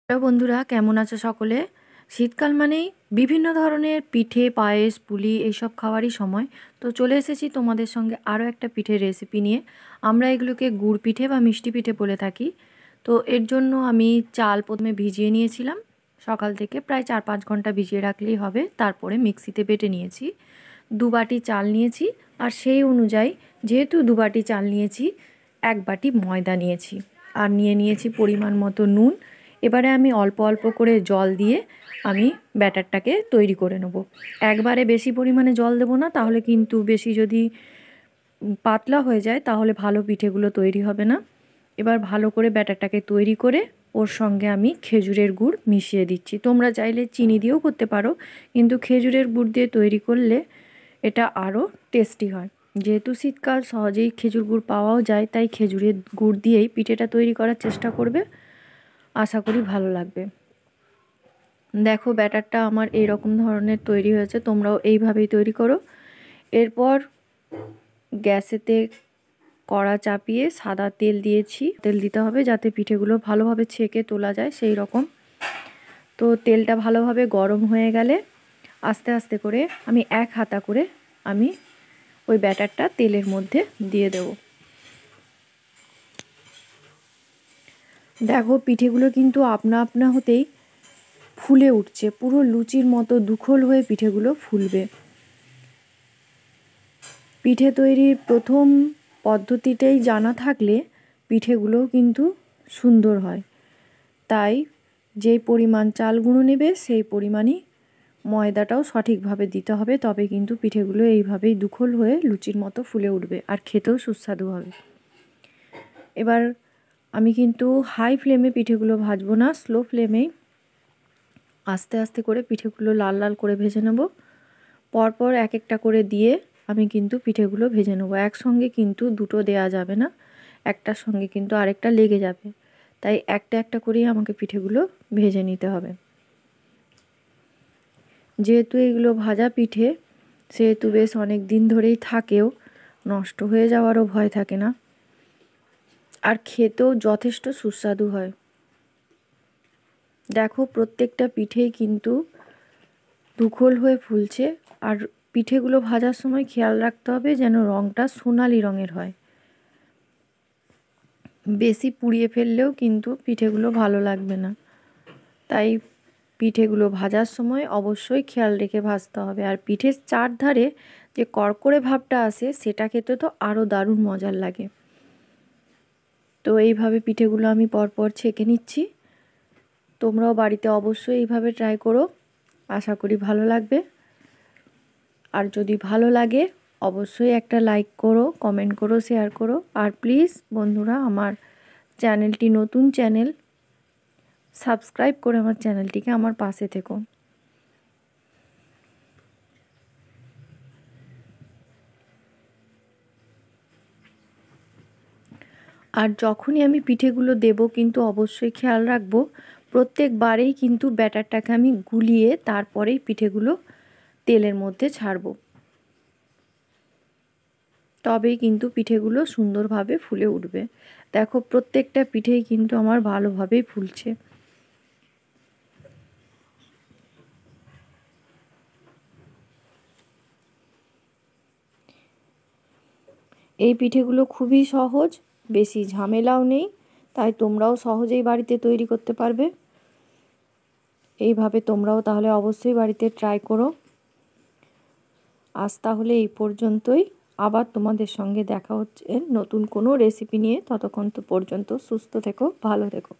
Hello বন্ধুরা, কেমন আছো সকলে? শীতকাল মানেই বিভিন্ন ধরনের পিঠে, পায়েস, পুলি এইসব খাওয়ারই সময়। তো চলে এসেছি তোমাদের সঙ্গে আরও একটা পিঠের রেসিপি নিয়ে। আমরা এগুলোকে গুড় পিঠে বা মিষ্টি পিঠে বলে থাকি। তো এর জন্য আমি চাল প্রথমে ভিজিয়ে নিয়েছিলাম। সকাল থেকে প্রায় 4-5 ঘন্টা ভিজিয়ে রাখলেই হবে। তারপরে মিক্সিতে বেটে নিয়েছি। 2 বাটি চাল নিয়েছি, আর সেই অনুযায়ী যেহেতু 2 বাটি চাল নিয়েছি, 1 বাটি ময়দা নিয়েছি, আর নিয়েছি পরিমাণ মতো নুন। এবারে আমি অল্প অল্প করে জল দিয়ে আমি ব্যাটারটাকে তৈরি করে নেব। একবারে বেশি পরিমাণে জল দেবো না, তাহলে কিন্তু বেশি যদি পাতলা হয়ে যায় তাহলে ভালো পিঠেগুলো তৈরি হবে না। এবার ভালো করে ব্যাটারটাকে তৈরি করে ওর সঙ্গে আমি খেজুরের গুড় মিশিয়ে দিচ্ছি। তোমরা চাইলে চিনি দিয়েও করতে পারো, কিন্তু খেজুরের গুড় দিয়ে তৈরি করলে এটা আরও টেস্টি হয়। যেহেতু শীতকাল, সহজেই খেজুর গুড় পাওয়াও যায়, তাই খেজুরের গুড় দিয়েই পিঠেটা তৈরি করার চেষ্টা করবে। আশা করি ভালো লাগবে। দেখো, ব্যাটারটা আমার এই রকম ধরনের তৈরি হয়েছে, তোমরাও এইভাবেই তৈরি করো। এরপর গ্যাসেতে কড়া চাপিয়ে সাদা তেল দিয়েছি। তেল দিতে হবে যাতে পিঠেগুলো ভালোভাবে ছেঁকে তোলা যায়, সেই রকম। তো তেলটা ভালোভাবে গরম হয়ে গেলে আস্তে আস্তে করে আমি 1 হাতা করে আমি ওই ব্যাটারটা তেলের মধ্যে দিয়ে দেব। দেখো, পিঠেগুলো কিন্তু আপনা আপনা হতেই ফুলে উঠছে, পুরো লুচির মতো দুখোল হয়ে পিঠেগুলো ফুলবে। পিঠে তৈরির প্রথম পদ্ধতিটাই জানা থাকলে পিঠেগুলোও কিন্তু সুন্দর হয়। তাই যেই পরিমাণ চাল গুঁড়ো নেবে সেই পরিমাণই ময়দাটাও সঠিকভাবে দিতে হবে, তবে কিন্তু পিঠেগুলো এইভাবেই দুখোল হয়ে লুচির মতো ফুলে উঠবে, আর খেতেও সুস্বাদু হবে। এবার আমি কিন্তু হাই ফ্লেমে পিঠেগুলো ভাজবো না, স্লো ফ্লেমেই আস্তে আস্তে করে পিঠেগুলো লাল লাল করে ভেজে নেব। পরপর এক একটা করে দিয়ে আমি কিন্তু পিঠেগুলো ভেজে নেব। একসঙ্গে কিন্তু দুটো দেয়া যাবে না, একটার সঙ্গে কিন্তু আরেকটা লেগে যাবে। তাই একটা একটা করেই আমাকে পিঠেগুলো ভেজে নিতে হবে। যেহেতু এগুলো ভাজা পিঠে, সেহেতু বেশ অনেক দিন ধরেই থাকেও, নষ্ট হয়ে যাওয়ারও ভয় থাকে না, আর খেতেও যথেষ্ট সুস্বাদু হয়। দেখো, প্রত্যেকটা পিঠেই কিন্তু দুখোল হয়ে ফুলছে। আর পিঠেগুলো ভাজার সময় খেয়াল রাখতে হবে যেন রঙটা সোনালি রঙের হয়। বেশি পুড়িয়ে ফেললেও কিন্তু পিঠেগুলো ভালো লাগবে না। তাই পিঠেগুলো ভাজার সময় অবশ্যই খেয়াল রেখে ভাজতে হবে। আর পিঠের চারধারে যে কড়কড়ে ভাবটা আসে, সেটা খেতে তো আরও দারুণ মজার লাগে। তো এইভাবে পিঠেগুলো আমি পরপর ছেঁকে নিচ্ছি। তোমরাও বাড়িতে অবশ্যই এইভাবে ট্রাই করো, আশা করি ভালো লাগবে। আর যদি ভালো লাগে অবশ্যই একটা লাইক করো, কমেন্ট করো, শেয়ার করো। আর প্লিজ বন্ধুরা, আমার চ্যানেলটি নতুন চ্যানেল, সাবস্ক্রাইব করে আমার চ্যানেলটিকে আমার পাশে থেকো। আর যখনই আমি পিঠেগুলো দেব কিন্তু অবশ্যই খেয়াল রাখবো, প্রত্যেকবারেই কিন্তু ব্যাটারটাকে আমি গুলিয়ে তারপরেই পিঠেগুলো তেলের মধ্যে ছাড়বো। তবেই কিন্তু পিঠেগুলো সুন্দরভাবে ফুলে উঠবে। দেখো, প্রত্যেকটা পিঠেই কিন্তু আমার ভালোভাবেই ফুলছে। এই পিঠেগুলো খুবই সহজ, বেশি ঝামেলাও নেই, তাই তোমরাও সহজেই বাড়িতে তৈরি করতে পারবে। এইভাবে তোমরাও তাহলে অবশ্যই বাড়িতে ট্রাই করো। আজ তাহলে এই পর্যন্তই। আবার তোমাদের সঙ্গে দেখা হচ্ছে নতুন কোনো রেসিপি নিয়ে। ততক্ষণ তো পর্যন্ত সুস্থ থেকো, ভালো থেকো।